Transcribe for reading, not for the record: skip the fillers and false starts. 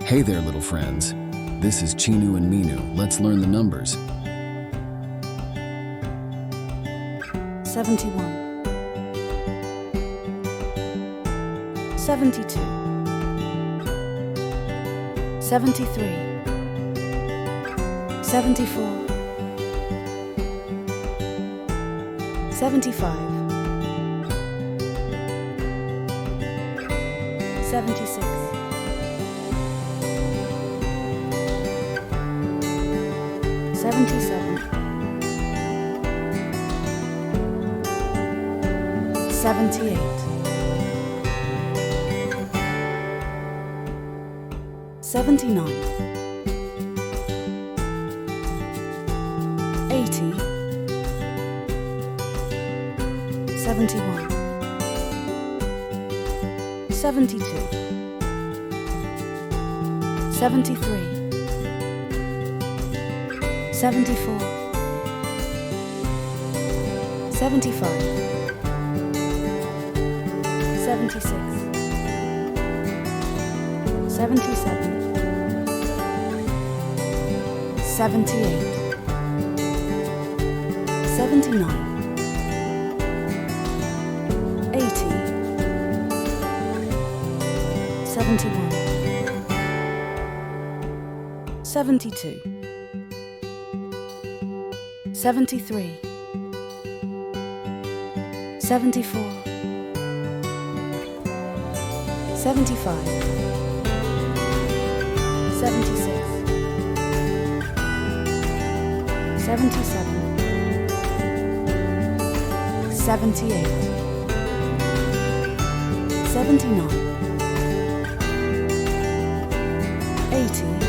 Hey there, little friends. This is Chinu and Minu. Let's learn the numbers. 71, 72, 73, 74, 75, 76, 77, 78, 79, 80, 71, 72, 73, 74, 75, 76, 77, 78, 79, 80, 71, 72, 73, 74, 75, 76, 77, 78, 79, 80,